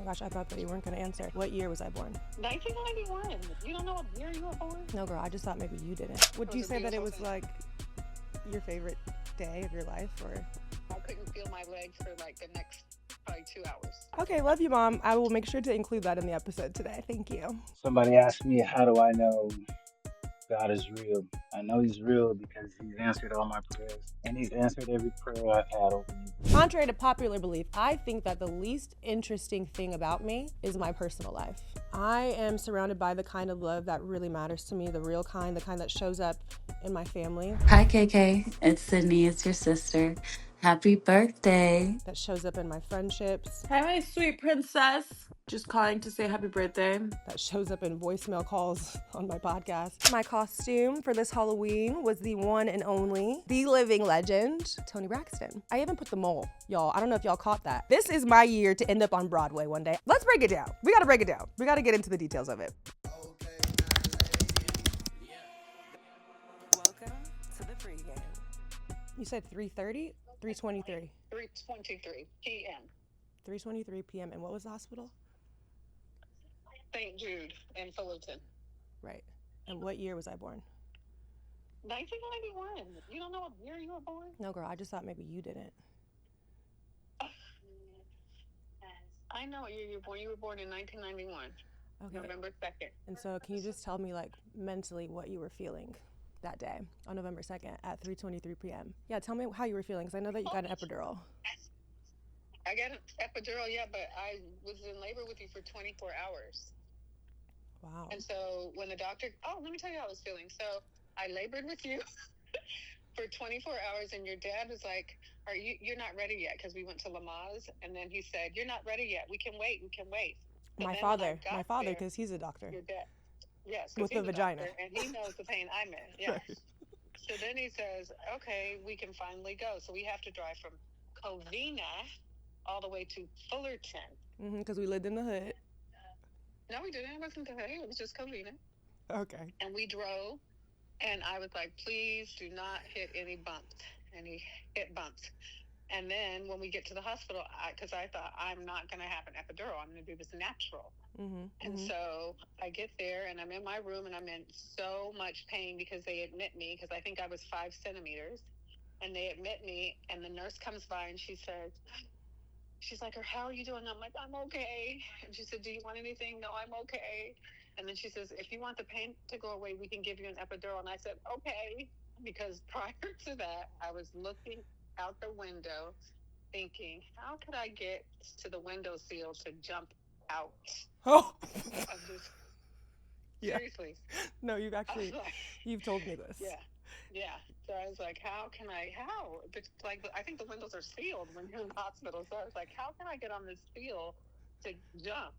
my gosh, I thought that you weren't going to answer. What year was I born? 1991. You don't know what year you were born? No, girl, I just thought maybe you didn't. Would you say that it was like your favorite day of your life, or? I couldn't feel my legs for like the next probably 2 hours. Okay, love you, Mom. I will make sure to include that in the episode today. Thank you. Somebody asked me, how do I know God is real? I know He's real because He's answered all my prayers, and He's answered every prayer I've had over you. Contrary to popular belief, I think that the least interesting thing about me is my personal life. I am surrounded by the kind of love that really matters to me, the real kind, the kind that shows up in my family. Hi, KK. It's Sydney. It's your sister. Happy birthday. That shows up in my friendships. Hi, my sweet princess. Just calling to say happy birthday. That shows up in voicemail calls on my podcast. My costume for this Halloween was the one and only, the living legend, Toni Braxton. I even put the mole, y'all. I don't know if y'all caught that. This is my year to end up on Broadway one day. Let's break it down. We gotta break it down. We gotta get into the details of it. Welcome to the pregame. You said 3:30? 3:23. 3:23 p.m. 3:23 p.m. And what was the hospital? St. Jude in Fullerton. Right. And what year was I born? 1991. You don't know what year you were born? No, girl, I just thought maybe you didn't. I know what year you were born. You were born in 1991. Okay. November 2nd. And so can you just tell me, like, mentally what you were feeling that day on November 2nd at 3:23 p.m.? Yeah, tell me how you were feeling, because I know that you got an epidural. I got an epidural, yeah, but I was in labor with you for 24 hours. Wow. And so when the doctor, let me tell you how I was feeling. So I labored with you for 24 hours, and your dad was like, you're not ready yet, because we went to Lamaze, and then he said, you're not ready yet. We can wait. But My father, because he's a doctor. Your dad. Yes. With a vagina. Doctor, and he knows the pain I'm in. Yes. Right. So then he says, okay, we can finally go. So we have to drive from Covina all the way to Fullerton. Because we lived in the hood. No, we didn't. It wasn't the hood. It was just Covina. Okay. And we drove, and I was like, please do not hit any hit bumps. And then when we get to the hospital, because I thought, I'm not going to have an epidural. I'm going to do this natural. And so I get there, and I'm in my room, and I'm in so much pain because they admit me, because I think I was 5 centimeters. And they admit me, and the nurse comes by, and she's like, how are you doing? I'm like, I'm okay. And she said, do you want anything? No, I'm okay. And then she says, if you want the pain to go away, we can give you an epidural. And I said, okay. Because prior to that, I was looking out the window thinking, how could I get to the windowsill to jump out? Oh. Yeah. Seriously. No, you've told me this. Yeah. So I was like, how? It's like, I think the windows are sealed when you're in the hospital. So I was like, how can I get on this seal to jump?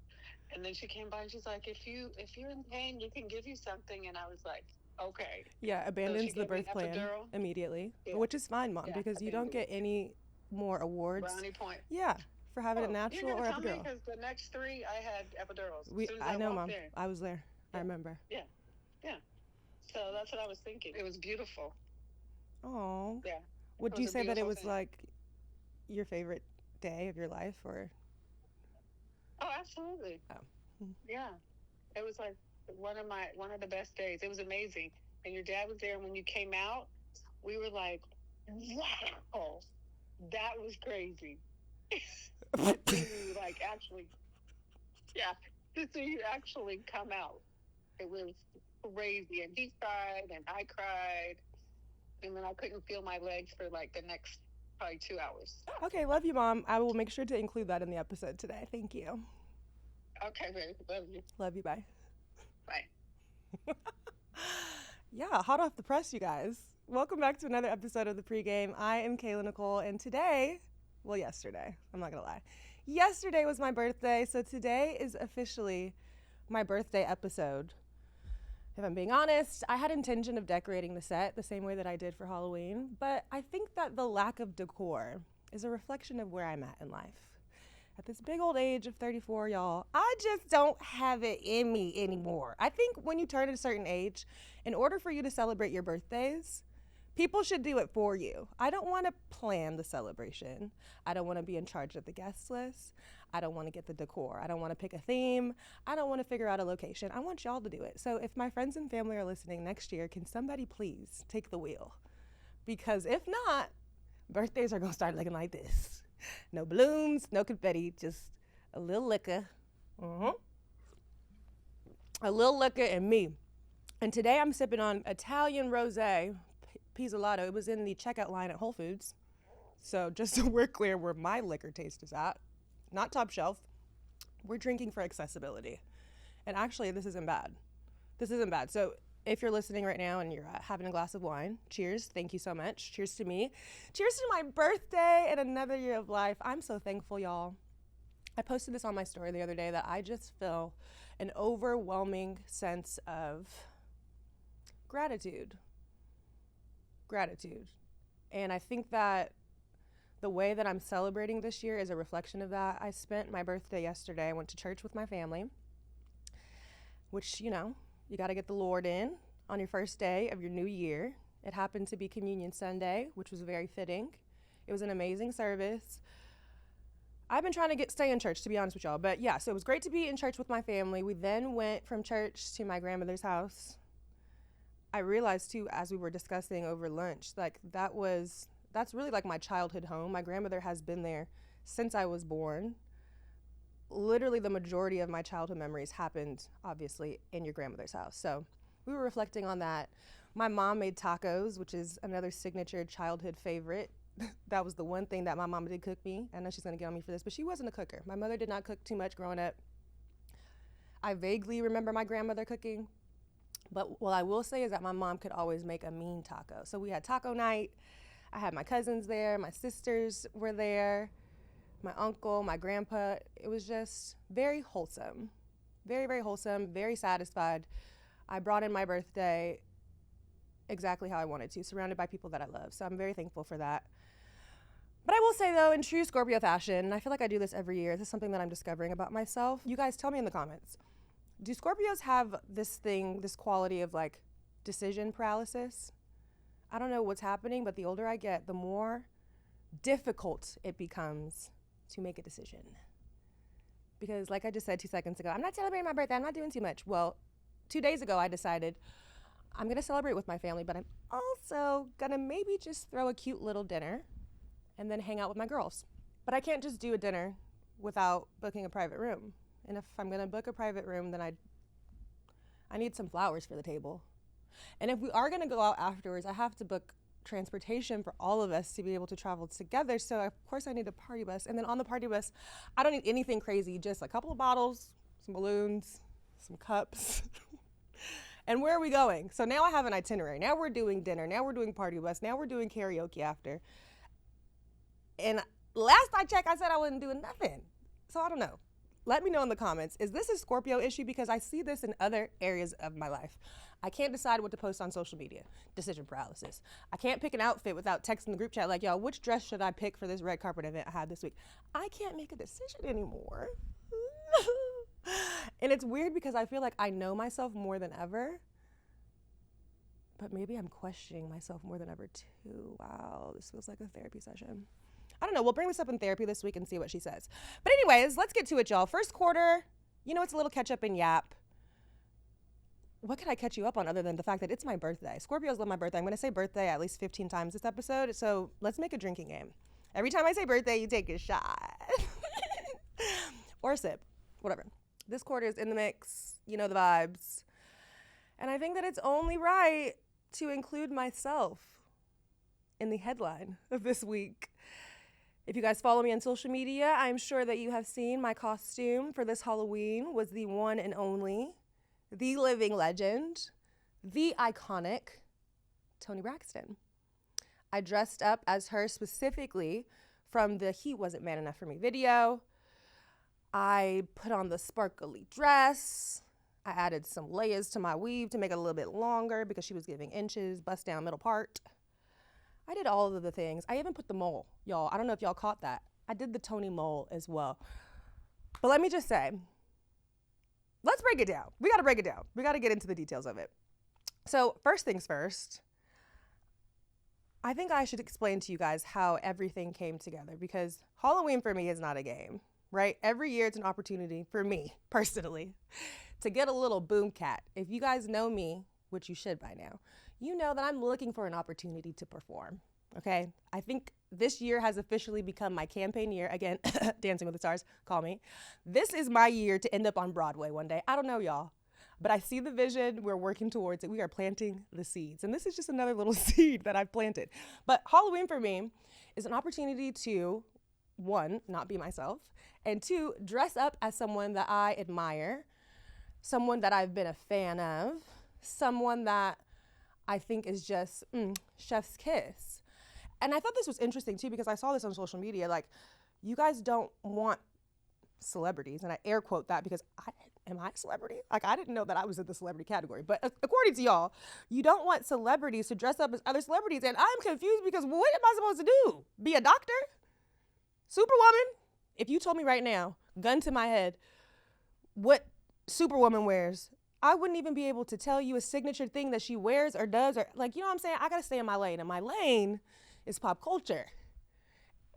And then she came by and she's like, if you're in pain, we can give you something. And I was like, okay. Yeah, abandons the birth plan immediately, which is fine, Mom, because you don't get any more awards. Brownie point. Yeah, for having a natural or epidural. Because the next 3, I had epidurals. I know, Mom. I was there. Yeah. I remember. Yeah. So that's what I was thinking. It was beautiful. Oh. Yeah. Would you say that it was like your favorite day of your life, or? Oh, absolutely. Oh. Yeah. It was like one of the best days. It was amazing. And your dad was there, and when you came out, we were like, wow, that was crazy. To see you actually come out. It was crazy. And he cried, and I cried. And then I couldn't feel my legs for like the next probably 2 hours. Okay, love you, Mom. I will make sure to include that in the episode today. Thank you. Okay, baby. Love you. Love you. Bye. Bye. Yeah, hot off the press, you guys. Welcome back to another episode of The Pregame. I am Kayla Nicole, and yesterday, I'm not gonna lie. Yesterday was my birthday, so today is officially my birthday episode. If I'm being honest, I had intention of decorating the set the same way that I did for Halloween, but I think that the lack of decor is a reflection of where I'm at in life. At this big old age of 34, y'all, I just don't have it in me anymore. I think when you turn a certain age, in order for you to celebrate your birthdays, people should do it for you. I don't want to plan the celebration. I don't want to be in charge of the guest list. I don't want to get the decor. I don't want to pick a theme. I don't want to figure out a location. I want y'all to do it. So if my friends and family are listening next year, can somebody please take the wheel? Because if not, birthdays are going to start looking like this. No balloons, no confetti, just a little liquor. A little liquor and me. And today I'm sipping on Italian rosé, Pizzolato. It was in the checkout line at Whole Foods. So just so we're clear where my liquor taste is at, not top shelf. We're drinking for accessibility. And actually, this isn't bad. This isn't bad. So if you're listening right now and you're having a glass of wine, cheers. Thank you so much. Cheers to me. Cheers to my birthday and another year of life. I'm so thankful, y'all. I posted this on my story the other day that I just feel an overwhelming sense of gratitude. And I think that the way that I'm celebrating this year is a reflection of that. I spent my birthday yesterday. I went to church with my family, which, you got to get the Lord in on your first day of your new year. It happened to be Communion Sunday, which was very fitting. It was an amazing service. I've been trying to stay in church, to be honest with y'all. But yeah, so it was great to be in church with my family. We then went from church to my grandmother's house. I realized too, as we were discussing over lunch, like that's really like my childhood home. My grandmother has been there since I was born. Literally the majority of my childhood memories happened, obviously, in your grandmother's house. So we were reflecting on that. My mom made tacos, which is another signature childhood favorite. That was the one thing that my mom did cook me. I know she's going to get on me for this, but she wasn't a cooker. My mother did not cook too much growing up. I vaguely remember my grandmother cooking. But what I will say is that my mom could always make a mean taco. So we had taco night. I had my cousins there. My sisters were there. My uncle, my grandpa. It was just very wholesome. Very, very wholesome. Very satisfied. I brought in my birthday exactly how I wanted to, surrounded by people that I love. So I'm very thankful for that. But I will say, though, in true Scorpio fashion, and I feel like I do this every year, this is something that I'm discovering about myself. You guys tell me in the comments. Do Scorpios have this quality of like decision paralysis? I don't know what's happening, but the older I get, the more difficult it becomes to make a decision. Because like I just said 2 seconds ago, I'm not celebrating my birthday. I'm not doing too much. Well, 2 days ago, I decided I'm going to celebrate with my family, but I'm also going to maybe just throw a cute little dinner and then hang out with my girls. But I can't just do a dinner without booking a private room. And if I'm going to book a private room, then I need some flowers for the table. And if we are going to go out afterwards, I have to book transportation for all of us to be able to travel together. So of course I need a party bus. And then on the party bus, I don't need anything crazy, just a couple of bottles, some balloons, some cups. And where are we going? So now I have an itinerary. Now we're doing dinner. Now we're doing party bus. Now we're doing karaoke after. And last I checked, I said I wasn't doing nothing. So I don't know. Let me know in the comments, is this a Scorpio issue? Because I see this in other areas of my life. I can't decide what to post on social media. Decision paralysis. I can't pick an outfit without texting the group chat like, yo, which dress should I pick for this red carpet event I had this week? I can't make a decision anymore. And it's weird because I feel like I know myself more than ever, but maybe I'm questioning myself more than ever too. Wow, this feels like a therapy session. I don't know. We'll bring this up in therapy this week and see what she says. But anyways, let's get to it, y'all. First quarter, it's a little catch up and yap. What could I catch you up on other than the fact that it's my birthday? Scorpios love my birthday. I'm going to say birthday at least 15 times this episode. So let's make a drinking game. Every time I say birthday, you take a shot. Or a sip. Whatever. This quarter is in the mix. You know the vibes. And I think that it's only right to include myself in the headline of this week. If you guys follow me on social media, I'm sure that you have seen my costume for this Halloween was the one and only, the living legend, the iconic Toni Braxton. I dressed up as her specifically from the He Wasn't Man Enough for Me video. I put on the sparkly dress. I added some layers to my weave to make it a little bit longer because she was giving inches, bust down middle part. I did all of the things. I even put the mole, y'all. I don't know if y'all caught that. I did the Toni mole as well. But let me just say, let's break it down. We got to break it down. We got to get into the details of it. So first things first, I think I should explain to you guys how everything came together because Halloween for me is not a game. right? Every year it's an opportunity for me personally to get a little boom cat. If you guys know me, which you should by now, you know that I'm looking for an opportunity to perform. Okay, I think this year has officially become my campaign year. Again, Dancing with the Stars, call me. This is my year to end up on Broadway one day. I don't know, y'all, but I see the vision. We're working towards it. We are planting the seeds. And this is just another little seed that I've planted. But Halloween for me is an opportunity to, one, not be myself, and two, dress up as someone that I admire, someone that I've been a fan of, someone that I think is just chef's kiss. And I thought this was interesting too, because I saw this on social media. Like, you guys don't want celebrities, and I air quote that because am I a celebrity? Like, I didn't know that I was in the celebrity category. But according to y'all, you don't want celebrities to dress up as other celebrities. And I'm confused because what am I supposed to do? Be a doctor? Superwoman? If you told me right now, gun to my head, what Superwoman wears, I wouldn't even be able to tell you a signature thing that she wears or does, or like, you know what I'm saying? I gotta stay in my lane, and my lane is pop culture.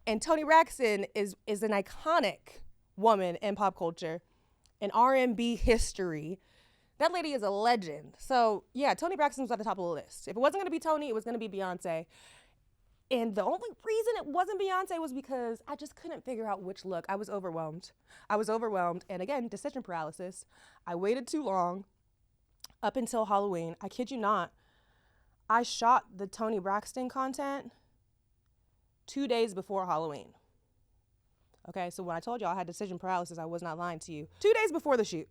And Toni Braxton is an iconic woman in pop culture, in R&B history. That lady is a legend. So yeah, Toni Braxton was at the top of the list. If it wasn't gonna be Toni, it was gonna be Beyonce. And the only reason it wasn't Beyonce was because I just couldn't figure out which look. I was overwhelmed. And again, decision paralysis. I waited too long up until Halloween. I kid you not. I shot the Toni Braxton content 2 days before Halloween. Okay, so when I told y'all I had decision paralysis, I was not lying to you. 2 days before the shoot,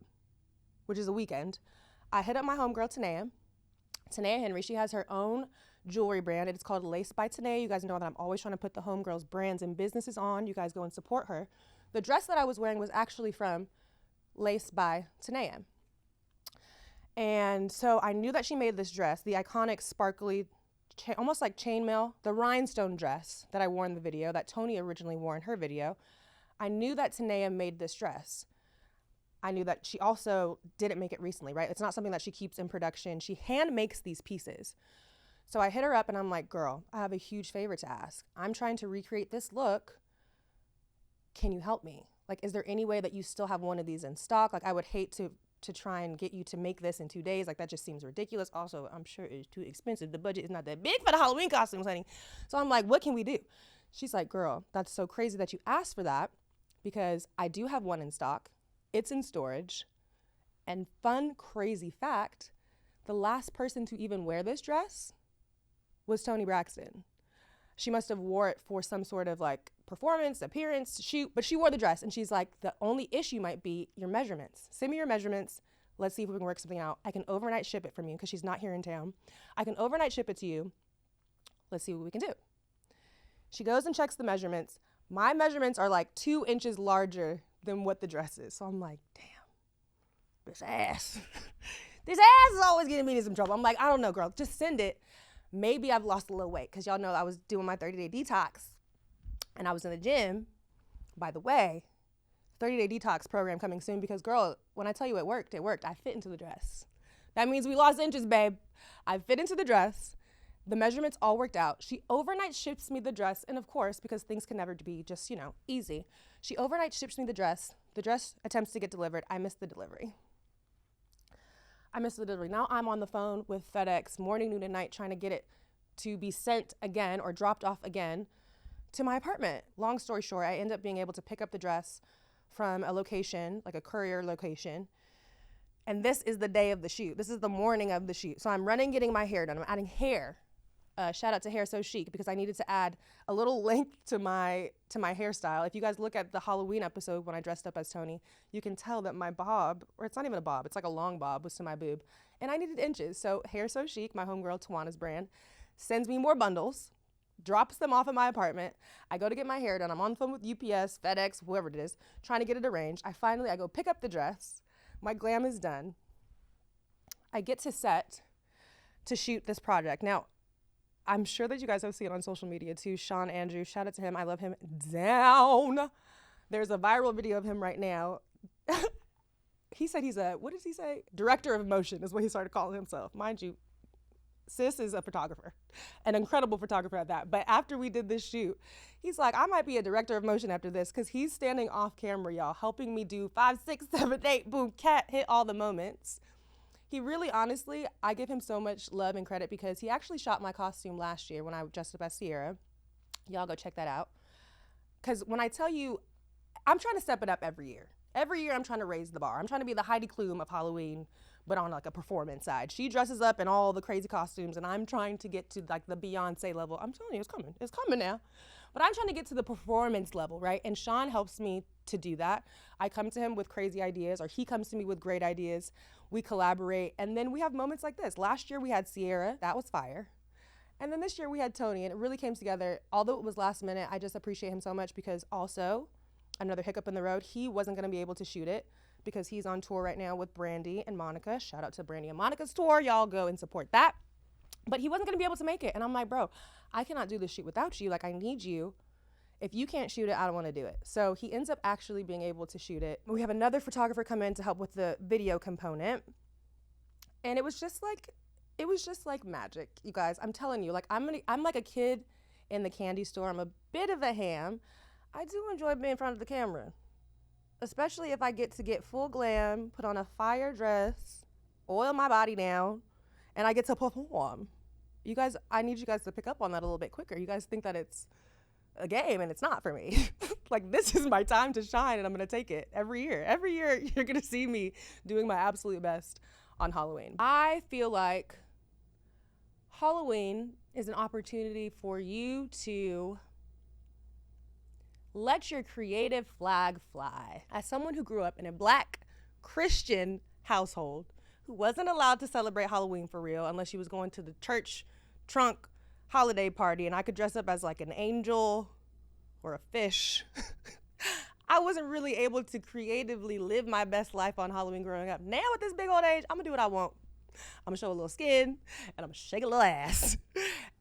which is a weekend, I hit up my homegirl, Tanea Henry. She has her own jewelry brand. It's called Lace by Tanea. You guys know that I'm always trying to put the homegirls' brands and businesses on. You guys go and support her. The dress that I was wearing was actually from Lace by Tanea. And so I knew that she made this dress, the iconic sparkly, almost like chainmail, the rhinestone dress that I wore in the video, that Toni originally wore in her video. I knew that Tanea made this dress. I knew that she also didn't make it recently, right? It's not something that she keeps in production. She hand makes these pieces. So I hit her up and I'm like, girl, I have a huge favor to ask. I'm trying to recreate this look. Can you help me? Like, is there any way that you still have one of these in stock? Like, I would hate to try and get you to make this in 2 days. Like, that just seems ridiculous. Also, I'm sure it's too expensive. The budget is not that big for the Halloween costumes, honey. So I'm like, what can we do? She's like, girl, that's so crazy that you asked for that, because I do have one in stock. It's in storage. And fun, crazy fact, the last person to even wear this dress was Toni Braxton. She must have wore it for some sort of like performance, appearance, shoot, but she wore the dress, and she's like, the only issue might be your measurements. Send me your measurements. Let's see if we can work something out. I can overnight ship it from you because she's not here in town. I can overnight ship it to you. Let's see what we can do. She goes and checks the measurements. My measurements are like 2 inches larger than what the dress is. So I'm like, damn, this ass. This ass is always getting me in some trouble. I'm like, I don't know, girl, just send it. Maybe I've lost a little weight, because y'all know I was doing my 30-day detox and I was in the gym. By the way, 30-day detox program coming soon, because girl, when I tell you it worked. I fit into the dress. That means we lost inches, babe. I fit into the dress. The measurements all worked out. She overnight ships me the dress. And of course, because things can never be just, easy, she overnight ships me the dress. The dress attempts to get delivered. I missed the delivery. Now I'm on the phone with FedEx morning, noon, and night trying to get it to be sent again or dropped off again to my apartment. Long story short, I end up being able to pick up the dress from a location, like a courier location. And this is the day of the shoot. This is the morning of the shoot. So I'm running, getting my hair done. I'm adding hair. Shout out to Hair So Chic, because I needed to add a little length to my hairstyle. If you guys look at the Halloween episode when I dressed up as Toni, you can tell that my bob, or it's not even a bob, it's like a long bob, was to my boob. And I needed inches. So Hair So Chic, my homegirl Tawana's brand, sends me more bundles, drops them off at my apartment. I go to get my hair done. I'm on the phone with UPS, FedEx, whoever it is, trying to get it arranged. I go pick up the dress. My glam is done. I get to set to shoot this project. Now, I'm sure that you guys have seen it on social media too. Sean Andrew, shout out to him. I love him down. There's a viral video of him right now. He said he's what does he say? Director of emotion is what he started calling himself. Mind you, sis is a photographer, an incredible photographer at that. But after we did this shoot, he's like, I might be a director of motion after this, because he's standing off camera, y'all, helping me do 5, 6, 7, 8, boom, cat, hit all the moments. He really, honestly, I give him so much love and credit because he actually shot my costume last year when I dressed up as Sierra. Y'all go check that out. Because when I tell you, I'm trying to step it up every year. Every year I'm trying to raise the bar. I'm trying to be the Heidi Klum of Halloween, but on like a performance side. She dresses up in all the crazy costumes, and I'm trying to get to like the Beyonce level. I'm telling you, it's coming. It's coming now. But I'm trying to get to the performance level, right? And Sean helps me to do that. I come to him with crazy ideas, or he comes to me with great ideas. We collaborate, and then we have moments like this. Last year we had Sierra. That was fire. And then this year we had Toni, and it really came together. Although it was last minute, I just appreciate him so much because also, another hiccup in the road, he wasn't going to be able to shoot it because he's on tour right now with Brandy and Monica. Shout out to Brandy and Monica's tour. Y'all go and support that. But he wasn't going to be able to make it. And I'm like, bro, I cannot do this shoot without you. Like, I need you. If you can't shoot it, I don't want to do it. So he ends up actually being able to shoot it. We have another photographer come in to help with the video component. And it was just like magic, you guys. I'm telling you, like I'm like a kid in the candy store. I'm a bit of a ham. I do enjoy being in front of the camera, especially if I get to get full glam, put on a fire dress, oil my body down, and I get to perform. You guys, I need you guys to pick up on that a little bit quicker. You guys think that it's a game, and it's not for me. Like, this is my time to shine, and I'm going to take it every year. Every year, you're going to see me doing my absolute best on Halloween. I feel like Halloween is an opportunity for you to let your creative flag fly. As someone who grew up in a Black Christian household who wasn't allowed to celebrate Halloween for real unless she was going to the church trunk holiday party and I could dress up as like an angel or a fish, I wasn't really able to creatively live my best life on Halloween growing up. Now at this big old age, I'm gonna do what I want. I'm gonna show a little skin and I'm gonna shake a little ass.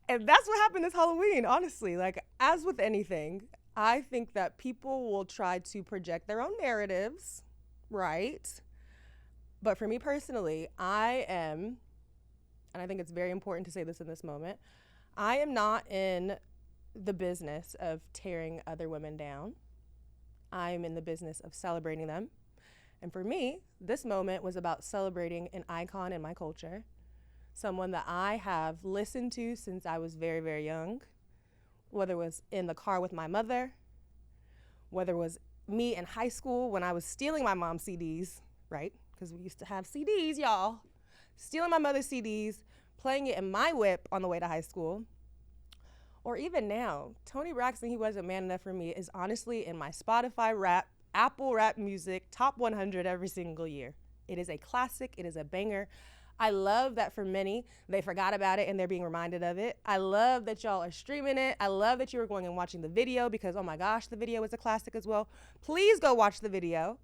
And that's what happened this Halloween, honestly. Like, as with anything, I think that people will try to project their own narratives, right? But for me personally, I am, and I think it's very important to say this in this moment, I am not in the business of tearing other women down. I'm in the business of celebrating them. And for me, this moment was about celebrating an icon in my culture, someone that I have listened to since I was very, very young, whether it was in the car with my mother, whether it was me in high school when I was stealing my mom's CDs, right? Because we used to have CDs, y'all. Stealing my mother's CDs, playing it in my whip on the way to high school. Or even now, Toni Braxton, He Wasn't Man Enough for Me, is honestly in my Spotify rap, Apple rap music, top 100 every single year. It is a classic. It is a banger. I love that for many, they forgot about it and they're being reminded of it. I love that y'all are streaming it. I love that you are going and watching the video because, oh my gosh, the video is a classic as well. Please go watch the video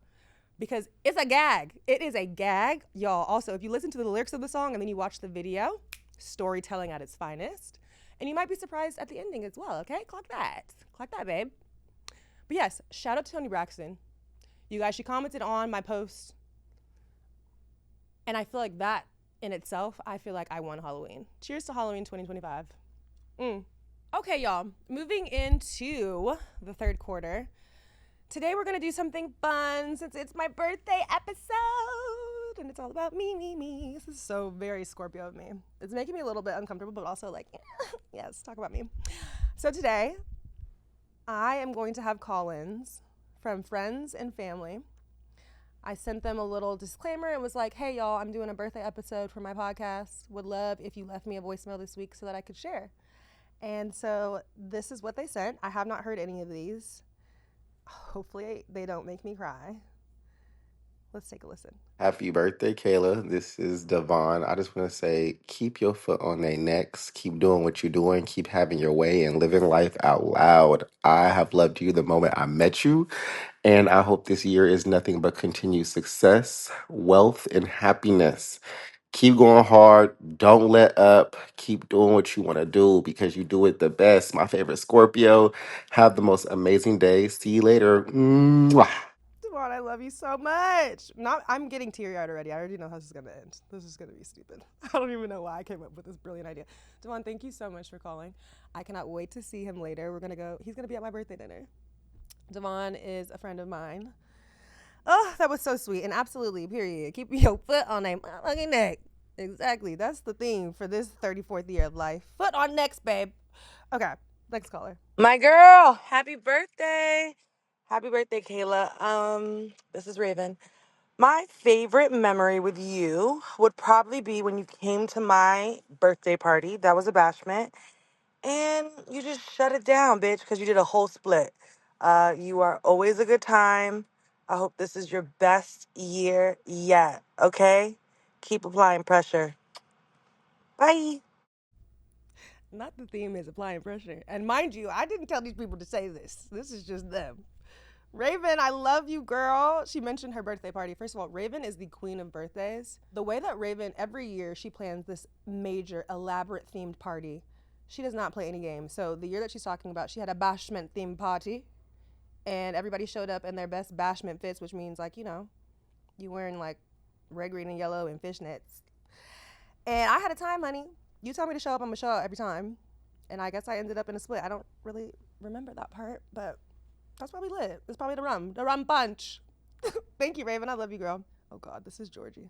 because it's a gag. It is a gag. Y'all, also, if you listen to the lyrics of the song and then you watch the video, storytelling at its finest. And you might be surprised at the ending as well, okay? Clock that. Clock that, babe. But yes, shout out to Toni Braxton. You guys, she commented on my post. And I feel like that in itself, I feel like I won Halloween. Cheers to Halloween 2025. Okay, y'all. Moving into the third quarter. Today we're going to do something fun since it's my birthday episode. And it's all about me. This is so very Scorpio of me. It's making me a little bit uncomfortable, but also like, yes, talk about me. So today, I am going to have call-ins from friends and family. I sent them a little disclaimer. It was like, hey, y'all, I'm doing a birthday episode for my podcast. Would love if you left me a voicemail this week so that I could share. And so this is what they sent. I have not heard any of these. Hopefully they don't make me cry. Let's take a listen. Happy birthday, Kayla. This is Devon. I just want to say, keep your foot on their necks. Keep doing what you're doing. Keep having your way and living life out loud. I have loved you the moment I met you. And I hope this year is nothing but continued success, wealth, and happiness. Keep going hard. Don't let up. Keep doing what you want to do because you do it the best. My favorite Scorpio. Have the most amazing day. See you later. Mwah. Devon, I love you so much. I'm getting teary-eyed already. I already know how this is gonna end. This is gonna be stupid. I don't even know why I came up with this brilliant idea. Devon, thank you so much for calling. I cannot wait to see him later. He's gonna be at my birthday dinner. Devon is a friend of mine. Oh, that was so sweet. And absolutely, period. Keep your foot on a motherfucking neck. Exactly. That's the theme for this 34th year of life. Foot on necks, babe. Okay, next caller. My girl, happy birthday. Happy birthday, Kayla. This is Raven. My favorite memory with you would probably be when you came to my birthday party. That was a bashment. And you just shut it down, bitch, because you did a whole split. You are always a good time. I hope this is your best year yet, okay? Keep applying pressure. Bye. Not the theme is applying pressure. And mind you, I didn't tell these people to say this. This is just them. Raven, I love you, girl. She mentioned her birthday party. First of all, Raven is the queen of birthdays. The way that Raven, every year, she plans this major, elaborate themed party. She does not play any games. So the year that she's talking about, she had a bashment themed party. And everybody showed up in their best bashment fits, which means, like, you wearing, like, red, green, and yellow and fishnets. And I had a time, honey. You tell me to show up, I'm going to show up every time. And I guess I ended up in a split. I don't really remember that part, but that's probably lit. It's probably the rum punch. Thank you, Raven. I love you, girl. Oh, God, this is Georgie.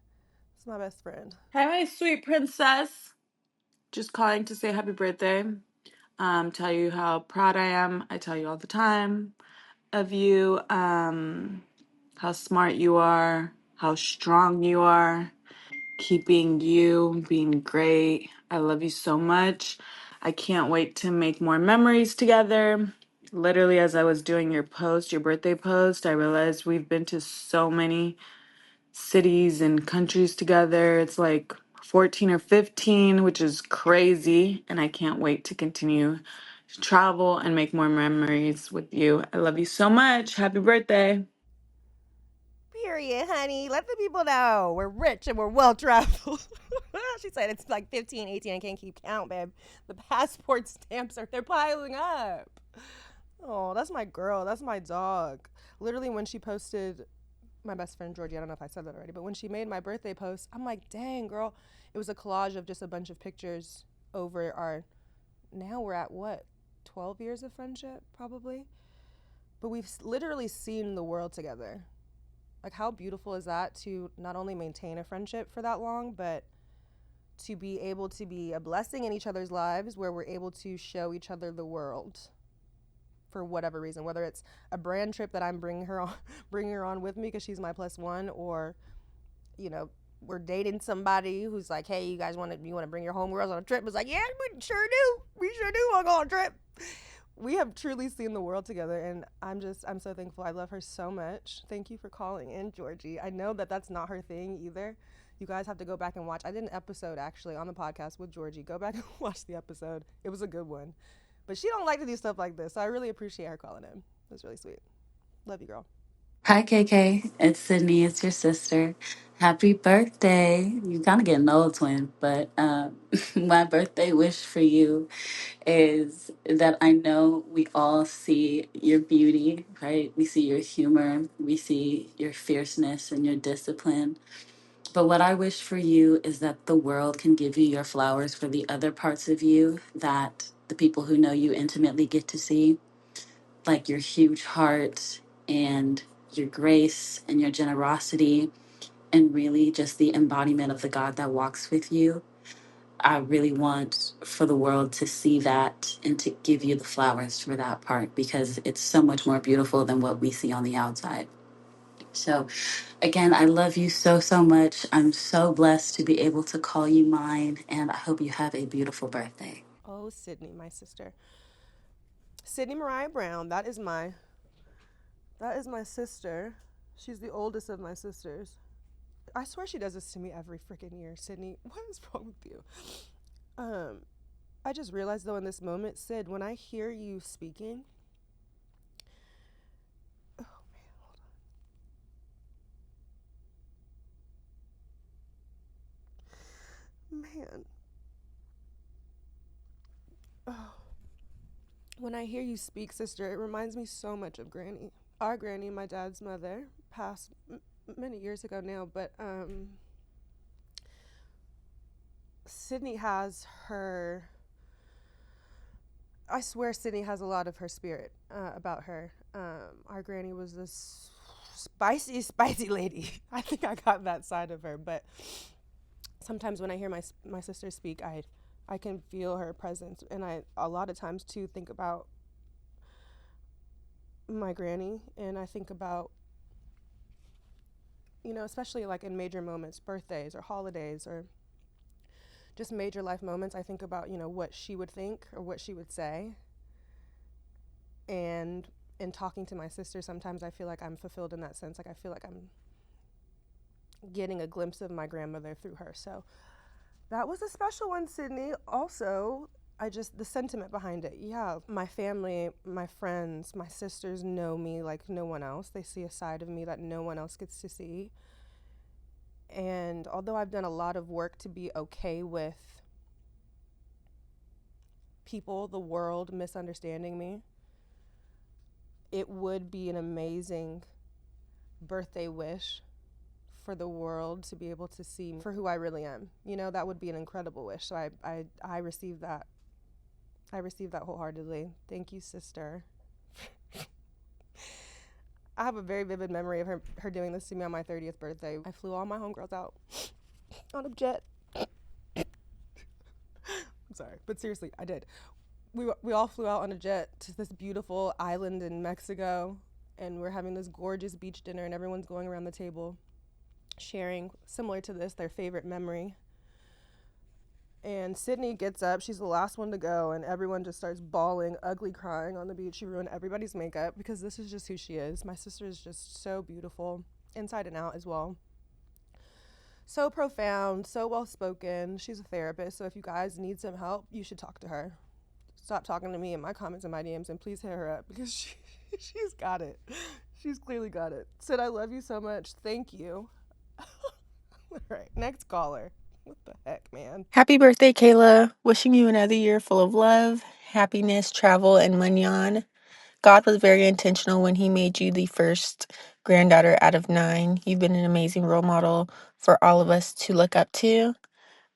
This is my best friend. Hi, my sweet princess. Just calling to say happy birthday. Tell you how proud I am. I tell you all the time of you. How smart you are. How strong you are. Keep being you, being great. I love you so much. I can't wait to make more memories together. Literally, as I was doing your birthday post, I realized we've been to so many cities and countries together. It's like 14 or 15, which is crazy. And I can't wait to continue to travel and make more memories with you. I love you so much. Happy birthday. Period, honey. Let the people know we're rich and we're well traveled. She said it's like 15, 18. I can't keep count, babe. The passport stamps they're piling up. Oh, that's my girl. That's my dog. Literally, when she posted my best friend Georgie, I don't know if I said that already, but when she made my birthday post, I'm like, dang, girl. It was a collage of just a bunch of pictures over now we're at what, 12 years of friendship, probably? But we've literally seen the world together. Like, how beautiful is that to not only maintain a friendship for that long, but to be able to be a blessing in each other's lives where we're able to show each other the world for whatever reason, whether it's a brand trip that I'm bringing her on with me because she's my plus one, or we're dating somebody who's like, hey, you want to bring your homegirls on a trip? It's like, yeah, we sure do want to go on a trip. We have truly seen the world together, and I'm so thankful. I love her so much. Thank you for calling in, Georgie. I know that that's not her thing either. You guys have to go back and watch. I did an episode actually on the podcast with Georgie. Go back and watch the episode. It was a good one. But she don't like to do stuff like this, so I really appreciate her calling in. It was really sweet. Love you, girl. Hi, KK. It's Sydney. It's your sister. Happy birthday. You kind of get an old twin, but my birthday wish for you is that I know we all see your beauty, right? We see your humor, we see your fierceness and your discipline. But what I wish for you is that the world can give you your flowers for the other parts of you that the people who know you intimately get to see, like your huge heart and your grace and your generosity, and really just the embodiment of the God that walks with you. I really want for the world to see that and to give you the flowers for that part because it's so much more beautiful than what we see on the outside. So, again, I love you so, so much. I'm so blessed to be able to call you mine, and I hope you have a beautiful birthday. Oh, Sydney, my sister. Sydney Mariah Brown. That is my sister. She's the oldest of my sisters. I swear she does this to me every freaking year. Sydney, what is wrong with you? I just realized though in this moment, Sid, when I hear you speaking, oh man, oh, when I hear you speak, sister, it reminds me so much of Granny. Our granny, my dad's mother, passed many years ago now, but Sydney has her. I swear Sydney has a lot of her spirit about her. Our granny was this spicy, spicy lady. I think I got that side of her, but sometimes when I hear my sister speak, I can feel her presence, and I a lot of times too think about my granny, and I think about, especially like in major moments, birthdays or holidays or just major life moments. I think about what she would think or what she would say, and in talking to my sister, sometimes I feel like I'm fulfilled in that sense. Like I feel like I'm getting a glimpse of my grandmother through her. So that was a special one, Sydney. Also, the sentiment behind it. Yeah, my family, my friends, my sisters know me like no one else. They see a side of me that no one else gets to see. And although I've done a lot of work to be okay with people, the world misunderstanding me, it would be an amazing birthday wish for the world to be able to see me for who I really am. That would be an incredible wish. So I received that. I received that wholeheartedly. Thank you, sister. I have a very vivid memory of her doing this to me on my 30th birthday. I flew all my homegirls out on a jet. I'm sorry, but seriously, I did. We all flew out on a jet to this beautiful island in Mexico, and we're having this gorgeous beach dinner, and everyone's going around the table sharing, similar to this, their favorite memory. And Sydney gets up, she's the last one to go, and everyone just starts bawling, ugly crying on the beach. She ruined everybody's makeup because this is just who she is. My sister is just so beautiful, inside and out as well. So profound, so well spoken. She's a therapist, so if you guys need some help, you should talk to her. Stop talking to me in my comments and my DMs, and please hit her up because she's got it. She's clearly got it. Sid, I love you so much. Thank you. All right, next caller. What the heck, man? Happy birthday, Kayla. Wishing you another year full of love, happiness, travel, and manyan. God was very intentional when He made you the first granddaughter out of 9. You've been an amazing role model for all of us to look up to.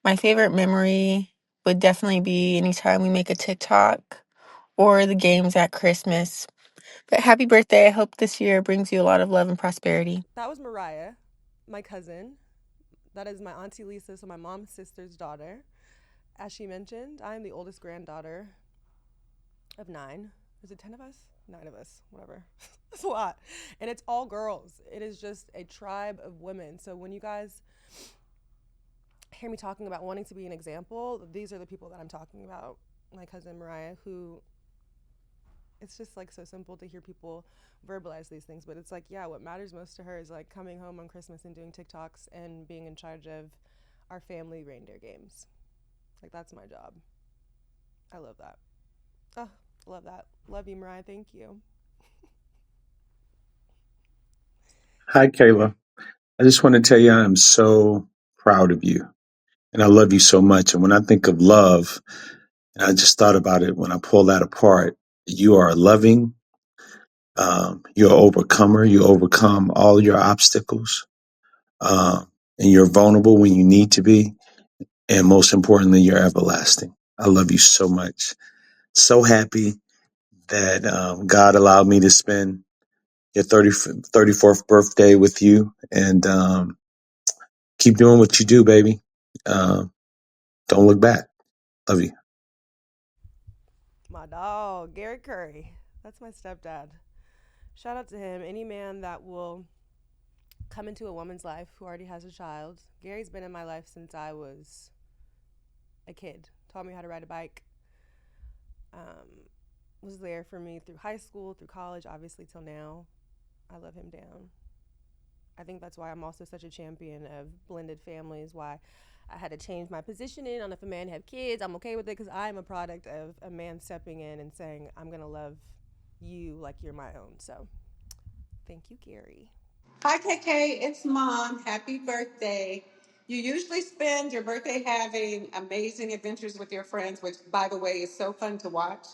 My favorite memory would definitely be anytime we make a TikTok or the games at Christmas. But happy birthday. I hope this year brings you a lot of love and prosperity. That was Mariah, my cousin. That is my auntie Lisa, so my mom's sister's daughter. As she mentioned, I am the oldest granddaughter of 9. Is it 10 of us? 9 of us, whatever. That's a lot. And it's all girls. It is just a tribe of women. So when you guys hear me talking about wanting to be an example, these are the people that I'm talking about. My cousin Mariah, who, it's just like so simple to hear people verbalize these things, but it's like, yeah, what matters most to her is like coming home on Christmas and doing TikToks and being in charge of our family reindeer games. Like, that's my job. I love that. Oh, love that. Love you, Mariah. Thank you. Hi, Kayla. I just want to tell you I am so proud of you and I love you so much. And when I think of love, and I just thought about it when I pull that apart, you are loving, you're an overcomer, you overcome all your obstacles, and you're vulnerable when you need to be. And most importantly, you're everlasting. I love you so much. So happy that God allowed me to spend your 34th birthday with you. And keep doing what you do, baby. Don't look back. Love you. My dog, Gary Curry. That's my stepdad. Shout out to him. Any man that will come into a woman's life who already has a child. Gary's been in my life since I was a kid. Taught me how to ride a bike. Was there for me through high school, through college, obviously till now. I love him down. I think that's why I'm also such a champion of blended families, why I had to change my positioning on if a man have kids. I'm okay with it because I'm a product of a man stepping in and saying, I'm going to love you like you're my own. So thank you, Gary. Hi, KK. It's Mom. Happy birthday. You usually spend your birthday having amazing adventures with your friends, which, by the way, is so fun to watch.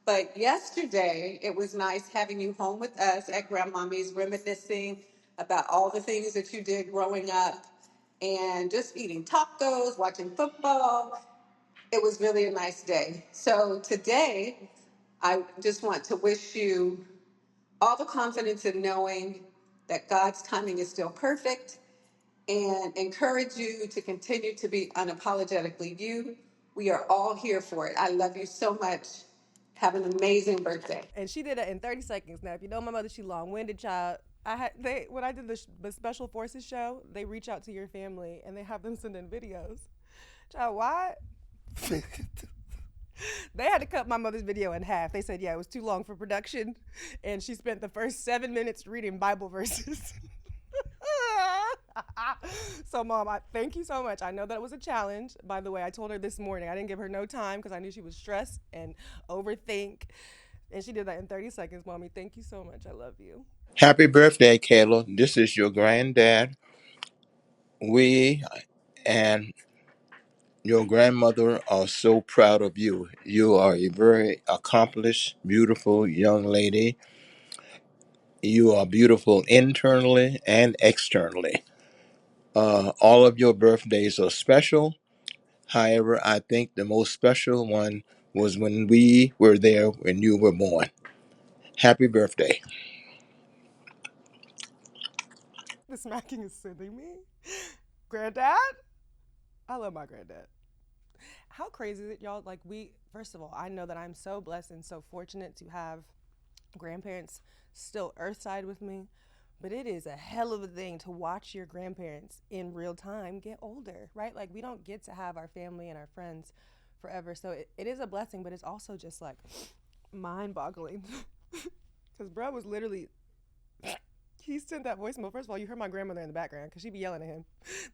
But yesterday, it was nice having you home with us at Grandmommy's, reminiscing about all the things that you did growing up and just eating tacos, watching football. It was really a nice day. So today, I just want to wish you all the confidence in knowing that God's timing is still perfect and encourage you to continue to be unapologetically you. We are all here for it. I love you so much. Have an amazing birthday. And she did it in 30 seconds. Now, if you know my mother, she long-winded, child. When I did the Special Forces show, they reach out to your family and they have them send in videos. Child, why? They had to cut my mother's video in half. They said, yeah, it was too long for production, and she spent the first 7 minutes reading Bible verses. So, Mom, I thank you so much. I know that it was a challenge. By the way, I told her this morning. I didn't give her no time because I knew she was stressed and overthink. And she did that in 30 seconds, Mommy. Thank you so much. I love you. Happy birthday, Kayla. This is your granddad. We and your grandmother are so proud of you. You are a very accomplished, beautiful young lady. You are beautiful internally and externally. All of your birthdays are special. However, I think the most special one was when we were there when you were born. Happy birthday. The smacking is sending me. Granddad? I love my granddad. How crazy is it, y'all? Like, first of all, I know that I'm so blessed and so fortunate to have grandparents still earthside with me, but it is a hell of a thing to watch your grandparents in real time get older, right? Like, we don't get to have our family and our friends forever. So it is a blessing, but it's also just like mind boggling. Because bro was literally, he sent that voicemail. First of all, you heard my grandmother in the background because she be yelling at him.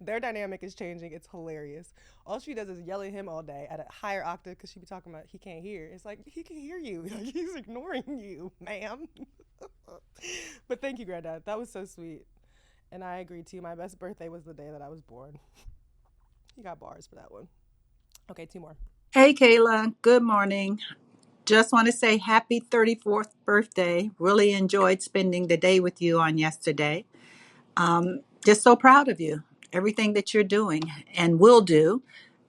Their dynamic is changing. It's hilarious. All she does is yell at him all day at a higher octave because she be talking about he can't hear. It's like he can hear you. Like, he's ignoring you, ma'am. But thank you, Granddad. That was so sweet. And I agree too. My best birthday was the day that I was born. You got bars for that one. Okay, two more. Hey, Kayla. Good morning. Just want to say happy 34th birthday. Really enjoyed spending the day with you on yesterday. Just so proud of you, everything that you're doing and will do.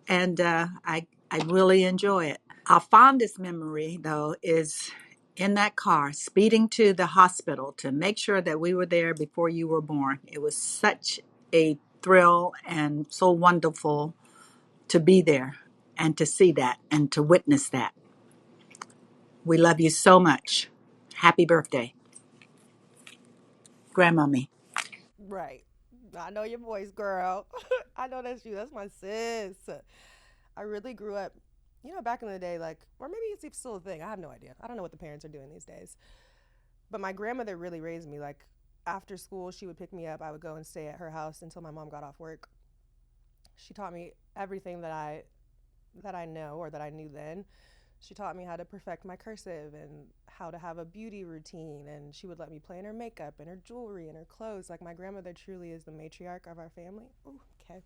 And I really enjoy it. Our fondest memory, though, is in that car, speeding to the hospital to make sure that we were there before you were born. It was such a thrill and so wonderful to be there and to see that and to witness that. We love you so much. Happy birthday, Grandmommy. Right. I know your voice, girl. I know that's you. That's my sis. I really grew up, back in the day, like, or maybe it's still a thing. I have no idea. I don't know what the parents are doing these days. But my grandmother really raised me. Like, after school, she would pick me up. I would go and stay at her house until my mom got off work. She taught me everything that I know or that I knew then. She taught me how to perfect my cursive and how to have a beauty routine. And she would let me play in her makeup and her jewelry and her clothes. Like, my grandmother truly is the matriarch of our family. Ooh, okay.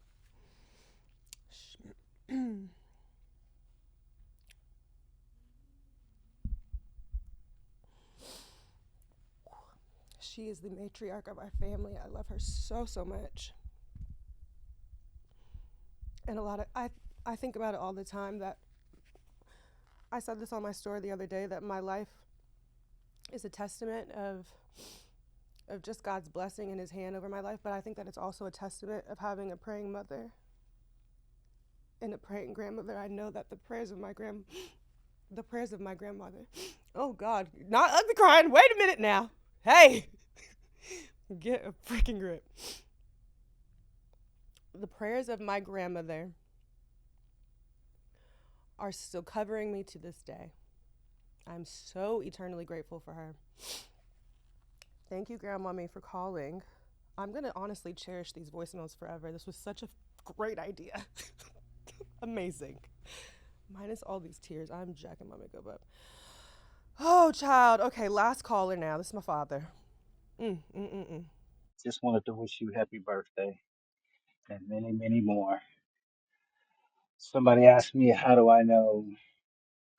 She is the matriarch of our family. I love her so, so much. And I think about it all the time that I said this on my story the other day that my life is a testament of just God's blessing and his hand over my life, but I think that it's also a testament of having a praying mother and a praying grandmother. I know that the prayers of my grandmother. Oh God, not ugly crying. Wait a minute now. Hey, get a freaking grip. The prayers of my grandmother are still covering me to this day. I'm so eternally grateful for her. Thank you, Grandmommy, for calling. I'm going to honestly cherish these voicemails forever. This was such a great idea. Amazing. Minus all these tears. I'm jacking my makeup up. Oh, child. Okay, last caller now. This is my father. Just wanted to wish you happy birthday and many, many more. Somebody asked me, how do I know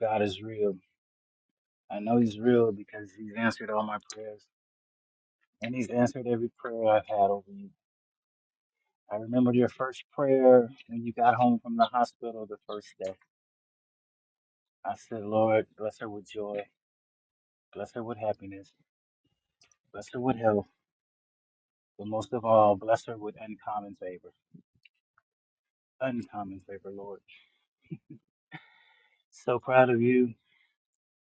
God is real? I know He's real because He's answered all my prayers, and He's answered every prayer I've had over you. I remember your first prayer when you got home from the hospital the first day. I said, Lord, bless her with joy, bless her with happiness, bless her with health, but most of all, bless her with uncommon favor. Uncommon favor, Lord. So proud of you.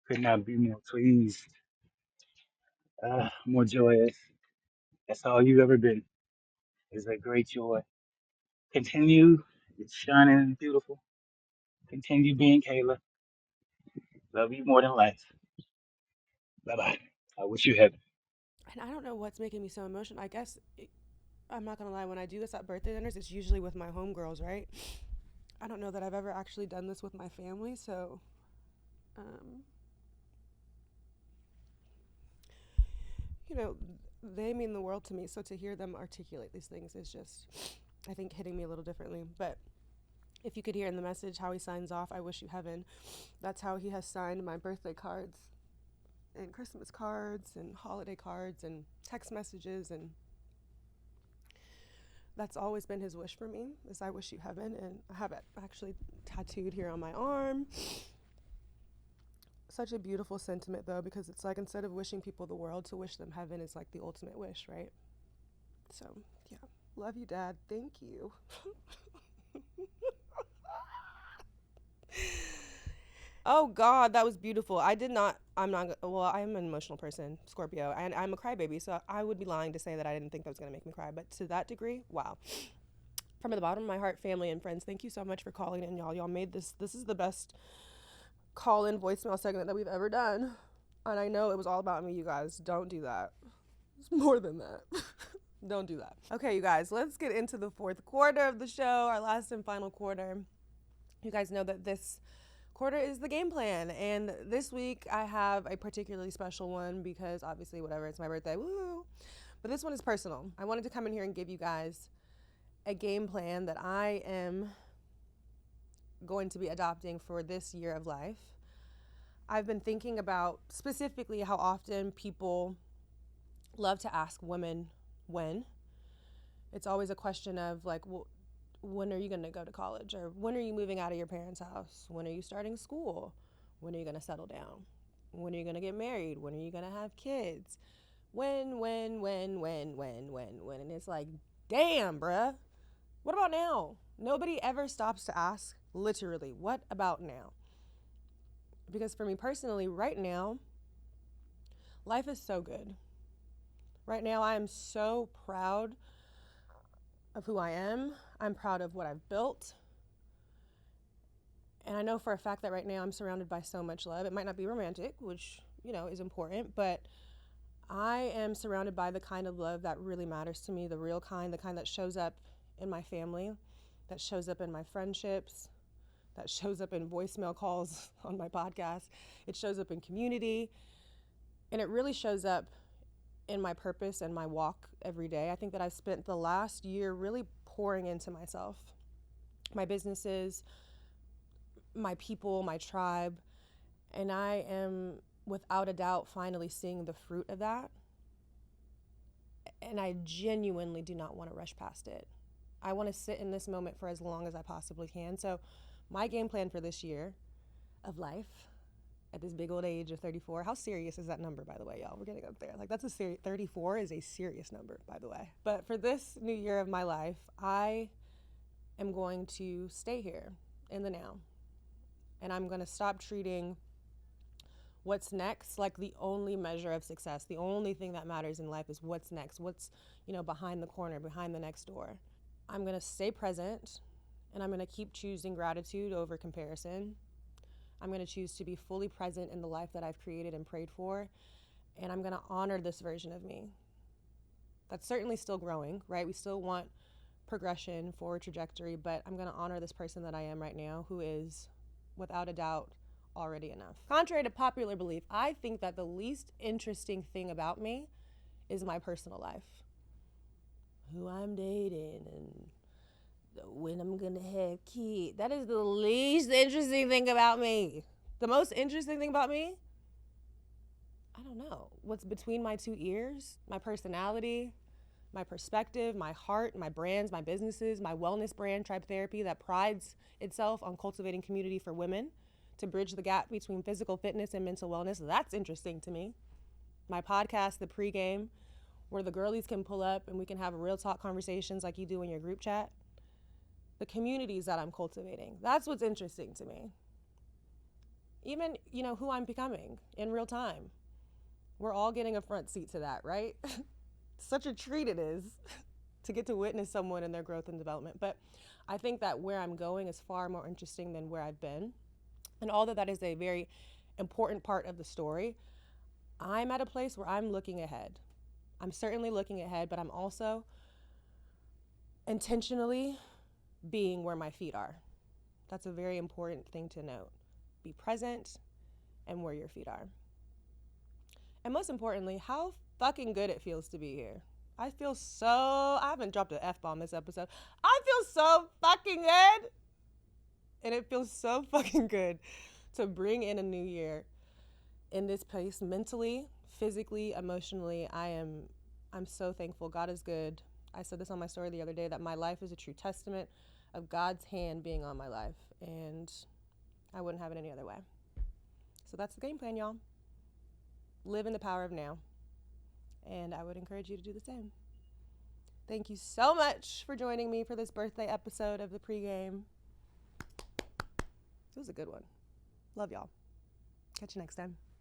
Could not be more pleased, more joyous. That's all you've ever been, is a great joy. Continue shining beautiful. Continue being Kayla. Love you more than life. Bye bye. I wish you heaven. And I don't know what's making me so emotional. I guess I'm not gonna lie. When I do this at birthday dinners, it's usually with my homegirls, right? I don't know that I've ever actually done this with my family, so um, you know, they mean the world to me. So to hear them articulate these things is just, I think, hitting me a little differently. But if you could hear in the message how he signs off, I wish you heaven. That's how he has signed my birthday cards and Christmas cards and holiday cards and text messages, and that's always been his wish for me, is I wish you heaven. And I have it actually tattooed here on my arm. Such a beautiful sentiment though, because it's like instead of wishing people the world, to wish them heaven is like the ultimate wish, right? So yeah, love you, Dad. Thank you. Oh God, that was beautiful. I did not. I'm not. Well, I'm an emotional person, Scorpio, and I'm a crybaby. So I would be lying to say that I didn't think that was gonna make me cry. But to that degree, wow. From the bottom of my heart, family and friends, thank you so much for calling in, y'all. Y'all made this. This is the best call-in voicemail segment that we've ever done. And I know it was all about me, you guys. Don't do that. It's more than that. Don't do that. Okay, you guys, let's get into the fourth quarter of the show, our last and final quarter. You guys know that this quarter is the game plan. And this week I have a particularly special one because obviously, whatever, it's my birthday. Woo! But this one is personal. I wanted to come in here and give you guys a game plan that I am going to be adopting for this year of life. I've been thinking about specifically how often people love to ask women when. It's always a question of like, well, when are you going to go to college? Or when are you moving out of your parents' house? When are you starting school? When are you going to settle down? When are you going to get married? When are you going to have kids? When? And it's like, damn, bruh. What about now? Nobody ever stops to ask, literally, what about now? Because for me personally, right now, life is so good. Right now, I am so proud of who I am. I'm proud of what I've built. And I know for a fact that right now I'm surrounded by so much love. It might not be romantic, which, is important, but I am surrounded by the kind of love that really matters to me, the real kind, the kind that shows up in my family, that shows up in my friendships, that shows up in voicemail calls on my podcast. It shows up in community, and it really shows up in my purpose and my walk every day. I think that I've spent the last year really pouring into myself, my businesses, my people, my tribe, and I am without a doubt finally seeing the fruit of that. And I genuinely do not want to rush past it. I want to sit in this moment for as long as I possibly can. So, my game plan for this year of life at this big old age of 34. How serious is that number, by the way, y'all? We're getting up there. Like, that's a 34 is a serious number, by the way. But for this new year of my life, I am going to stay here in the now. And I'm going to stop treating what's next like the only measure of success. The only thing that matters in life is what's next, what's, behind the corner, behind the next door. I'm going to stay present, and I'm going to keep choosing gratitude over comparison. I'm going to choose to be fully present in the life that I've created and prayed for, and I'm going to honor this version of me. That's certainly still growing, right? We still want progression, forward trajectory, but I'm going to honor this person that I am right now, who is, without a doubt, already enough. Contrary to popular belief, I think that the least interesting thing about me is my personal life. Who I'm dating and when I'm gonna have kids. That is the least interesting thing about me. The most interesting thing about me don't know, what's between my two ears, my personality, my perspective, my heart, my brands, my businesses, my wellness brand, Tribe Therapy, that prides itself on cultivating community for women to bridge the gap between physical fitness and mental wellness. That's interesting to me. My podcast, The Pregame, where the girlies can pull up and we can have real talk conversations like you do in your group chat. The communities that I'm cultivating. That's what's interesting to me. Even, who I'm becoming in real time. We're all getting a front seat to that, right? Such a treat it is to get to witness someone in their growth and development. But I think that where I'm going is far more interesting than where I've been. And although that is a very important part of the story, I'm at a place where I'm looking ahead. I'm certainly looking ahead, but I'm also intentionally being where my feet are. That's a very important thing to note. Be present and where your feet are. And most importantly, how fucking good it feels to be here. I haven't dropped an F-bomb this episode. I feel so fucking good. And it feels so fucking good to bring in a new year in this place mentally, physically, emotionally. I'm so thankful. God is good. I said this on my story the other day that my life is a true testament of God's hand being on my life, and I wouldn't have it any other way. So that's the game plan, y'all. Live in the power of now. And I would encourage you to do the same. Thank you so much for joining me for this birthday episode of the pregame. It was a good one. Love y'all. Catch you next time.